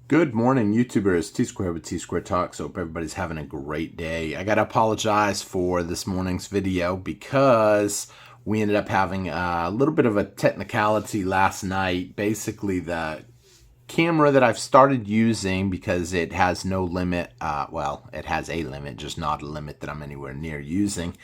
Good morning, YouTubers. T-Square with T-Square Talks. Hope everybody's having a great day. I got to apologize for this morning's video because we ended up having a little bit of a technicality last night. Basically, the camera that I've started using, because it has no limit, well, it has a limit, just not a limit that I'm anywhere near using,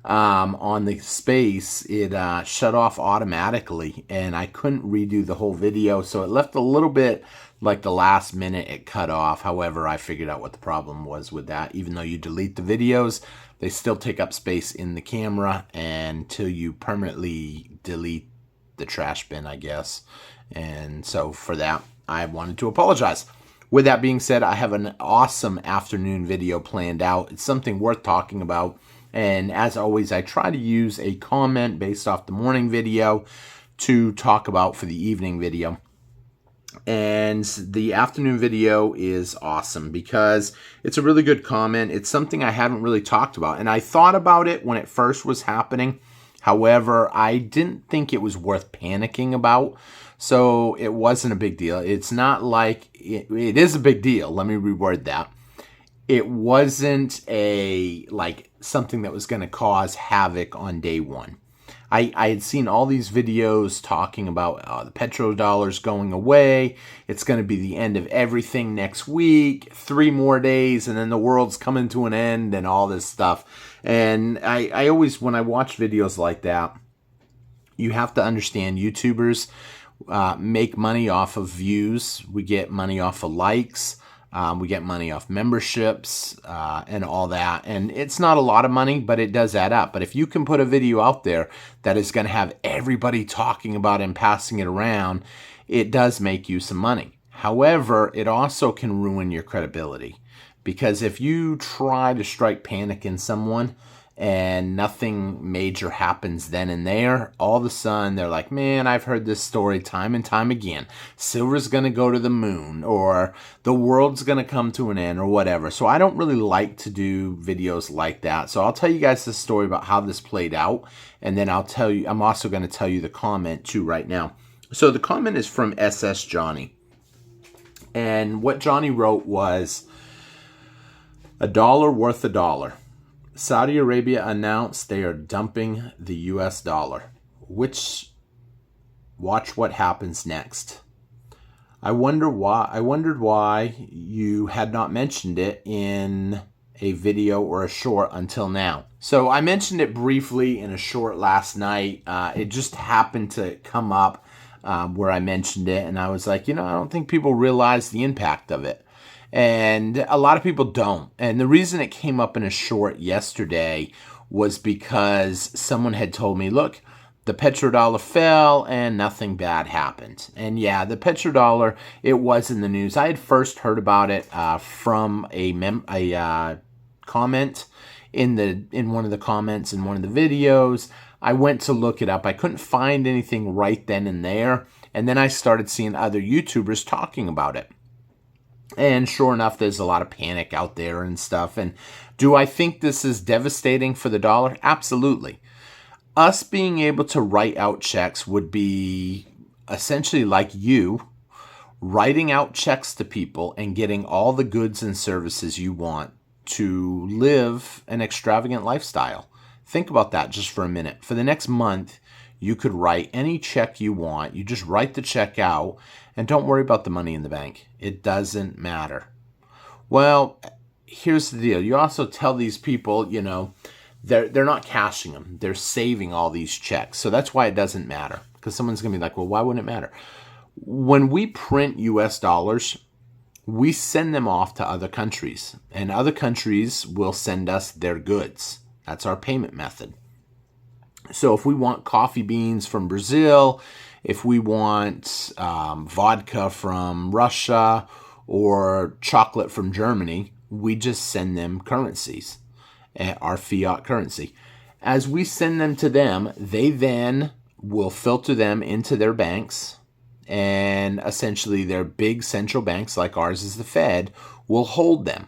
on the space, it shut off automatically, and I couldn't redo the whole video, so it left a little bit like the last minute it cut off. However, I figured out what the problem was with that. Even though you delete the videos, they still take up space in the camera until you permanently delete the trash bin, I guess. And so for that, I wanted to apologize. With that being said, I have an awesome afternoon video planned out. It's something worth talking about. And as always, I try to use a comment based off the morning video to talk about for the evening video. And the afternoon video is awesome because it's a really good comment. It's something I haven't really talked about. And I thought about it when it first was happening. However, I didn't think it was worth panicking about. So it wasn't a big deal. It's not like it is a big deal. Let me reword that. It wasn't like something that was going to cause havoc on day one. I had seen all these videos talking about the petrodollar's going away. It's going to be the end of everything next week, 3 more days, and then the world's coming to an end and all this stuff. And I always, when I watch videos like that, you have to understand YouTubers make money off of views. We get money off of likes. We get money off memberships and all that. And it's not a lot of money, but it does add up. But if you can put a video out there that is going to have everybody talking about it and passing it around, it does make you some money. However, it also can ruin your credibility. Because if you try to strike panic in someone and nothing major happens then and there, all of a sudden they're like, man, I've heard this story time and time again. Silver's going to go to the moon, or the world's going to come to an end, or whatever. So I don't really like to do videos like that. So I'll tell you guys the story about how this played out, and then I'm also going to tell you the comment too right now. So the comment is from SS Johnny. And what Johnny wrote was, "A dollar worth a dollar. Saudi Arabia announced they are dumping the US dollar. Watch what happens next. I wondered why you had not mentioned it in a video or a short until now." So I mentioned it briefly in a short last night. It just happened to come up where I mentioned it, and I was like, I don't think people realize the impact of it. And a lot of people don't. And the reason it came up in a short yesterday was because someone had told me, look, the petrodollar fell and nothing bad happened. And yeah, the petrodollar, it was in the news. I had first heard about it from a comment in one of the comments in one of the videos. I went to look it up. I couldn't find anything right then and there. And then I started seeing other YouTubers talking about it. And sure enough, there's a lot of panic out there and stuff. And do I think this is devastating for the dollar? Absolutely. Us being able to write out checks would be essentially like you writing out checks to people and getting all the goods and services you want to live an extravagant lifestyle. Think about that just for a minute. For the next month, you could write any check you want. You just write the check out and don't worry about the money in the bank. It doesn't matter. Well, here's the deal. You also tell these people, they're not cashing them. They're saving all these checks. So that's why it doesn't matter. Because someone's going to be like, well, why wouldn't it matter? When we print US dollars, we send them off to other countries. And other countries will send us their goods. That's our payment method. So if we want coffee beans from Brazil, if we want vodka from Russia or chocolate from Germany, we just send them currencies, our fiat currency. As we send them to them, they then will filter them into their banks, and essentially their big central banks, like ours is the Fed, will hold them.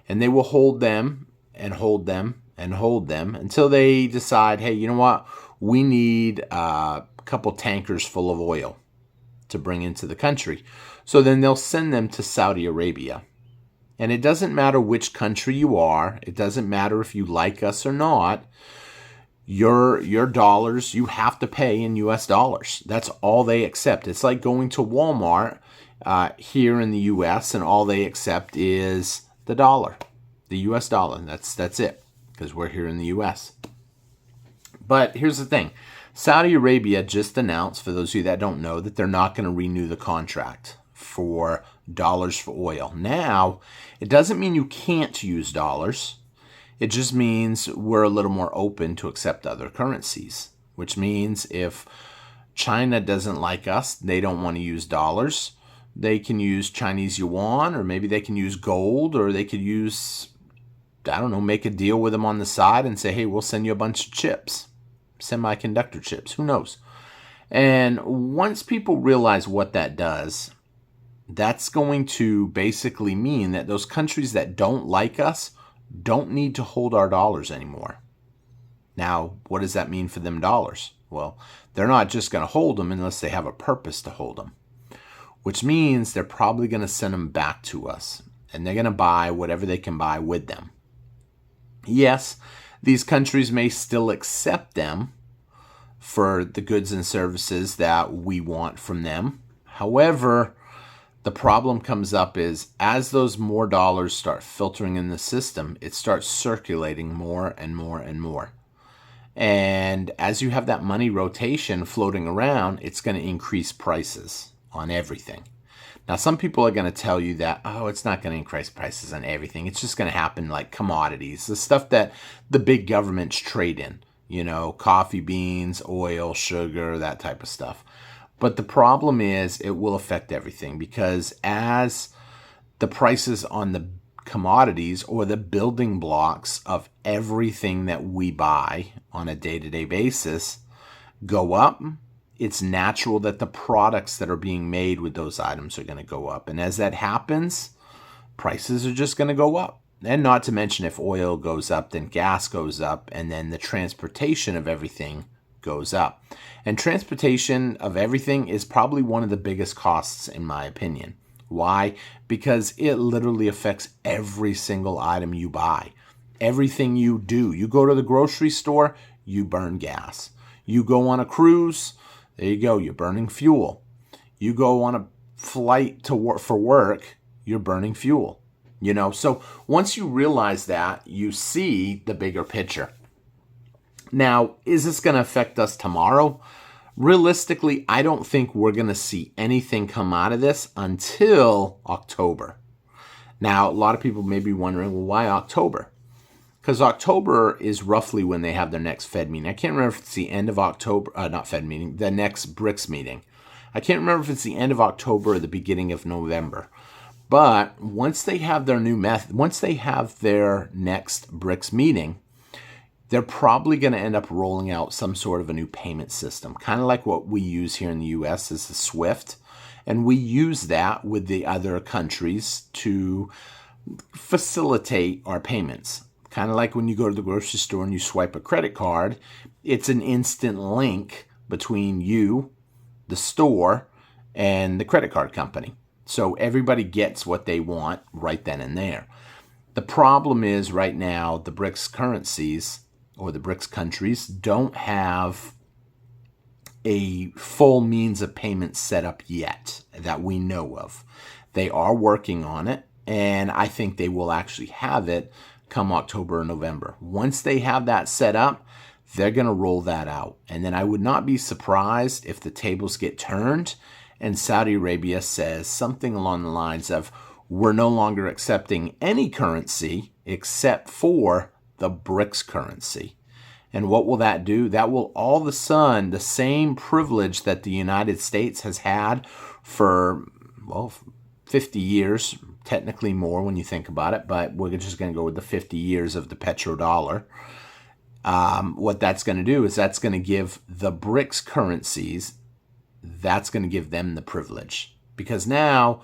And they will hold them and hold them and hold them until they decide, hey, you know what? We need a couple tankers full of oil. to bring into the country. So then they'll send them to Saudi Arabia. And it doesn't matter which country you are. It doesn't matter if you like us or not. Your dollars, you have to pay in US dollars. That's all they accept. It's like going to Walmart here in the US and all they accept is the dollar, the US dollar. That's it, because we're here in the US. But here's the thing. Saudi Arabia just announced, for those of you that don't know, that they're not going to renew the contract for dollars for oil. Now, it doesn't mean you can't use dollars. It just means we're a little more open to accept other currencies, which means if China doesn't like us, they don't want to use dollars, they can use Chinese yuan, or maybe they can use gold, or they could use, I don't know, make a deal with them on the side and say, hey, we'll send you a bunch of chips, semiconductor chips, who knows? And once people realize what that does, that's going to basically mean that those countries that don't like us don't need to hold our dollars anymore. Now, what does that mean for them dollars? Well, they're not just going to hold them unless they have a purpose to hold them, which means they're probably going to send them back to us, and they're going to buy whatever they can buy with them. Yes, these countries may still accept them for the goods and services that we want from them. However, the problem comes up is as those more dollars start filtering in the system, it starts circulating more and more and more. And as you have that money rotation floating around, it's going to increase prices on everything. Now, some people are going to tell you that, oh, it's not going to increase prices on everything. It's just going to happen like commodities, the stuff that the big governments trade in, you know, coffee beans, oil, sugar, that type of stuff. But the problem is it will affect everything, because as the prices on the commodities or the building blocks of everything that we buy on a day-to-day basis go up, it's natural that the products that are being made with those items are going to go up. And as that happens, prices are just going to go up. And not to mention, if oil goes up, then gas goes up, and then the transportation of everything goes up. And transportation of everything is probably one of the biggest costs, in my opinion. Why? Because it literally affects every single item you buy. Everything you do. You go to the grocery store, you burn gas. You go on a cruise, there you go, you're burning fuel. You go on a flight to work for work, you're burning fuel. You know, so once you realize that, you see the bigger picture. Now, is this going to affect us tomorrow? Realistically, I don't think we're going to see anything come out of this until October. Now, a lot of people may be wondering, well, why October? Because October is roughly when they have their next Fed meeting. I can't remember if it's the end of October, not Fed meeting, the next BRICS meeting. I can't remember if it's the end of October or the beginning of November. But once they have their new method, once they have their next BRICS meeting, they're probably going to end up rolling out some sort of a new payment system, kind of like what we use here in the U.S. as the SWIFT. And we use that with the other countries to facilitate our payments. Kind of like when you go to the grocery store and you swipe a credit card, it's an instant link between you, the store, and the credit card company. So everybody gets what they want right then and there. The problem is right now the BRICS currencies, or the BRICS countries, don't have a full means of payment set up yet that we know of. They are working on it, and I think they will actually have it come October or November. Once they have that set up, they're going to roll that out. And then I would not be surprised if the tables get turned and Saudi Arabia says something along the lines of, we're no longer accepting any currency except for the BRICS currency. And what will that do? That will all of a sudden, the same privilege that the United States has had for, well, 50 years, technically more when you think about it, but we're just going to go with the 50 years of the Petro Dollar. What that's going to do is that's going to give the BRICS currencies, that's going to give them the privilege. Because now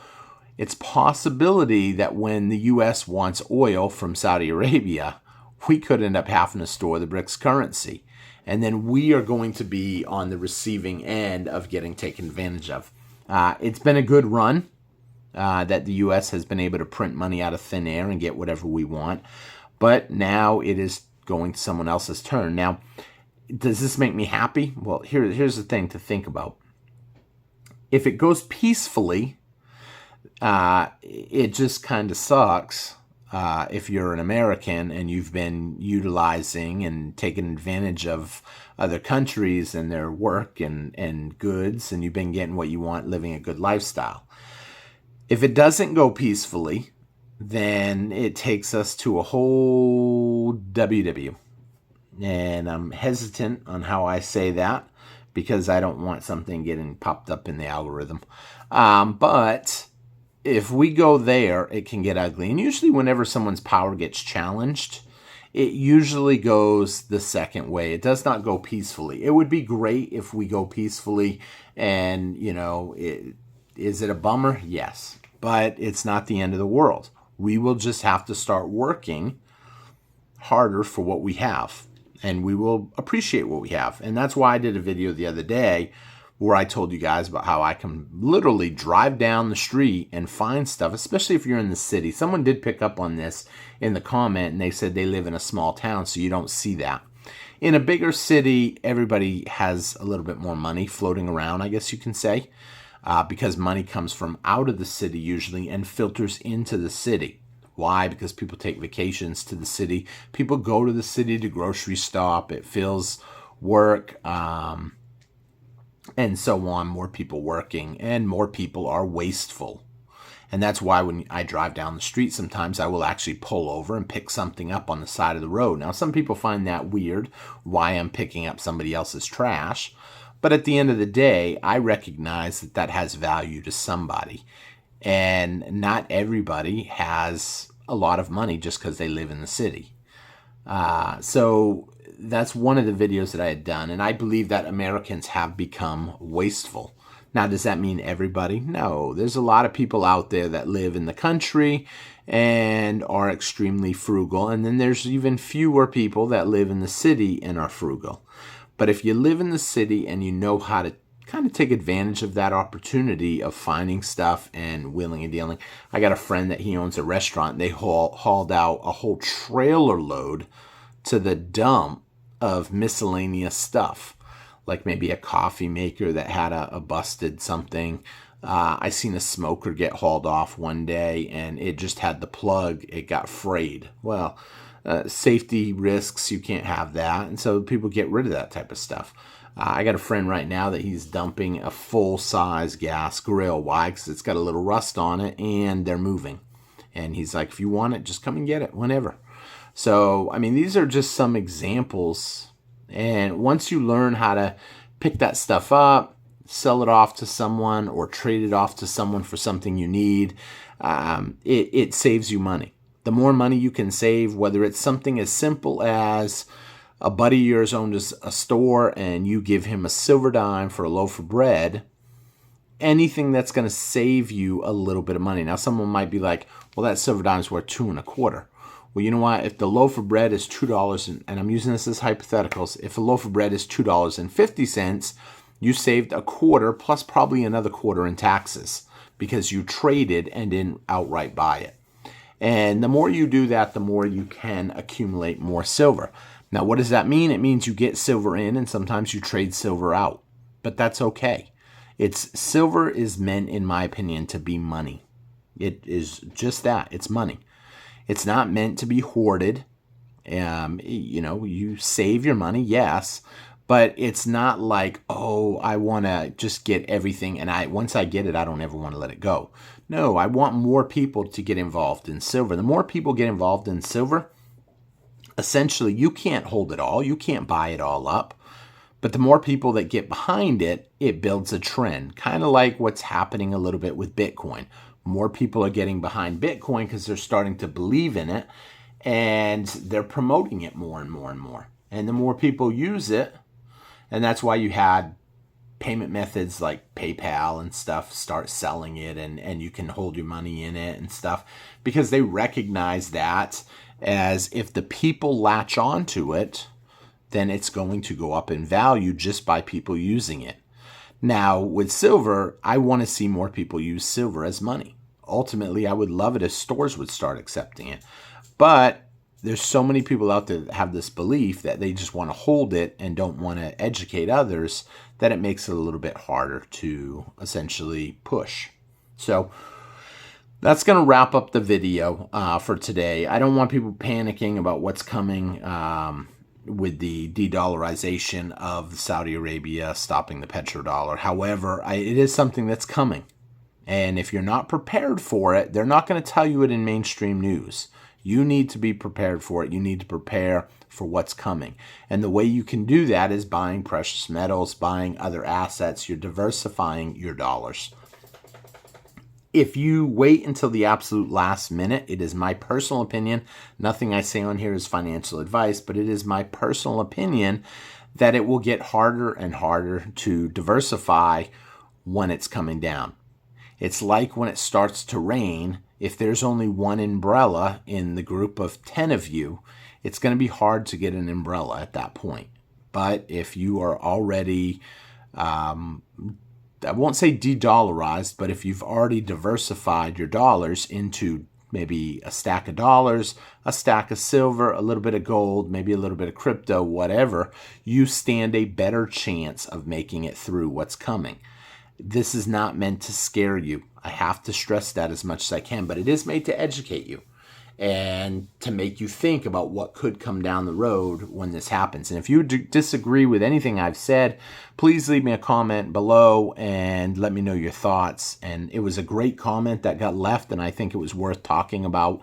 it's possibility that when the U.S. wants oil from Saudi Arabia, we could end up having to store the BRICS currency. And then we are going to be on the receiving end of getting taken advantage of. It's been a good run that the U.S. has been able to print money out of thin air and get whatever we want. But now it is going to someone else's turn. Now, does this make me happy? Well, here's the thing to think about. If it goes peacefully, it just kind of sucks if you're an American and you've been utilizing and taking advantage of other countries and their work and goods, and you've been getting what you want, living a good lifestyle. If it doesn't go peacefully, then it takes us to a whole WW. And I'm hesitant on how I say that because I don't want something getting popped up in the algorithm. But if we go there, it can get ugly. And usually whenever someone's power gets challenged, it usually goes the second way. It does not go peacefully. It would be great if we go peacefully and, is it a bummer? Yes. But it's not the end of the world. We will just have to start working harder for what we have. And we will appreciate what we have. And that's why I did a video the other day where I told you guys about how I can literally drive down the street and find stuff, especially if you're in the city. Someone did pick up on this in the comment, and they said they live in a small town, so you don't see that. In a bigger city, everybody has a little bit more money floating around, I guess you can say. Because money comes from out of the city usually and filters into the city. Why? Because people take vacations to the city. People go to the city to grocery shop. It fills work and so on. More people working and more people are wasteful. And that's why when I drive down the street, sometimes I will actually pull over and pick something up on the side of the road. Now, some people find that weird, why I'm picking up somebody else's trash. But at the end of the day, I recognize that that has value to somebody. And not everybody has a lot of money just because they live in the city. So that's one of the videos that I had done. And I believe that Americans have become wasteful. Now, does that mean everybody? No. There's a lot of people out there that live in the country and are extremely frugal. And then there's even fewer people that live in the city and are frugal. But if you live in the city and you know how to kind of take advantage of that opportunity of finding stuff and wheeling and dealing. I got a friend that he owns a restaurant. They hauled out a whole trailer load to the dump of miscellaneous stuff, like maybe a coffee maker that had a busted something. I seen a smoker get hauled off one day and it just had the plug. It got frayed. Well, safety risks, you can't have that. And so people get rid of that type of stuff. I got a friend right now that he's dumping a full-size gas grill. Why? Because it's got a little rust on it and they're moving. And he's like, if you want it, just come and get it whenever. So, I mean, these are just some examples. And once you learn how to pick that stuff up, sell it off to someone or trade it off to someone for something you need, it saves you money. The more money you can save, whether it's something as simple as a buddy of yours owns a store and you give him a silver dime for a loaf of bread, anything that's going to save you a little bit of money. Now, someone might be like, well, that silver dime is worth $2.25. Well, you know what? If the loaf of bread is $2, and I'm using this as hypotheticals, if a loaf of bread is $2.50, you saved a quarter plus probably another quarter in taxes because you traded and didn't outright buy it. And the more you do that, the more you can accumulate more silver. Now, what does that mean? It means you get silver in and sometimes you trade silver out. But that's okay. Silver is meant, in my opinion, to be money. It is just that. It's money. It's not meant to be hoarded. You save your money, yes. But it's not like, oh, I want to just get everything. And once I get it, I don't ever want to let it go. No, I want more people to get involved in silver. The more people get involved in silver, essentially, you can't hold it all. You can't buy it all up. But the more people that get behind it, it builds a trend. Kind of like what's happening a little bit with Bitcoin. More people are getting behind Bitcoin because they're starting to believe in it. And they're promoting it more and more and more. And the more people use it, and that's why you had payment methods like PayPal and stuff start selling it, and you can hold your money in it and stuff, because they recognize that as if the people latch onto it, then it's going to go up in value just by people using it. Now, with silver, I want to see more people use silver as money. Ultimately, I would love it if stores would start accepting it. But there's so many people out there that have this belief that they just want to hold it and don't want to educate others, that it makes it a little bit harder to essentially push. So that's going to wrap up the video for today. I don't want people panicking about what's coming with the de-dollarization of Saudi Arabia stopping the petrodollar. However, it is something that's coming. And if you're not prepared for it, they're not going to tell you it in mainstream news. You need to be prepared for it. You need to prepare for what's coming. And the way you can do that is buying precious metals, buying other assets. You're diversifying your dollars. If you wait until the absolute last minute, it is my personal opinion. Nothing I say on here is financial advice, but it is my personal opinion that it will get harder and harder to diversify when it's coming down. It's like when it starts to rain. If there's only one umbrella in the group of 10 of you, it's going to be hard to get an umbrella at that point. But if you are already, I won't say de-dollarized, but if you've already diversified your dollars into maybe a stack of dollars, a stack of silver, a little bit of gold, maybe a little bit of crypto, whatever, you stand a better chance of making it through what's coming. This is not meant to scare you. I have to stress that as much as I can, but it is made to educate you and to make you think about what could come down the road when this happens. And if you disagree with anything I've said, please leave me a comment below and let me know your thoughts. And it was a great comment that got left, and I think it was worth talking about.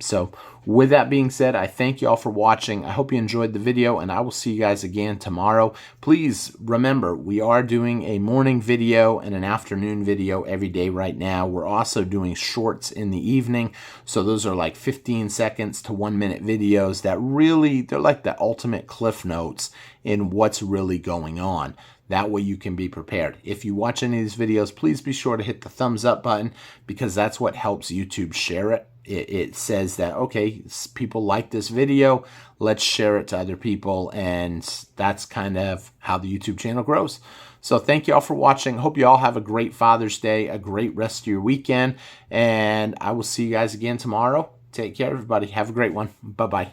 So with that being said, I thank you all for watching. I hope you enjoyed the video, and I will see you guys again tomorrow. Please remember, we are doing a morning video and an afternoon video every day right now. We're also doing shorts in the evening. So those are like 15 seconds to 1 minute videos that really, they're like the ultimate cliff notes in what's really going on. That way you can be prepared. If you watch any of these videos, please be sure to hit the thumbs up button, because that's what helps YouTube share it. It says that, okay, people like this video, let's share it to other people, and that's kind of how the YouTube channel grows. So thank you all for watching. Hope you all have a great Father's Day, a great rest of your weekend, and I will see you guys again tomorrow. Take care, everybody. Have a great one. Bye-bye.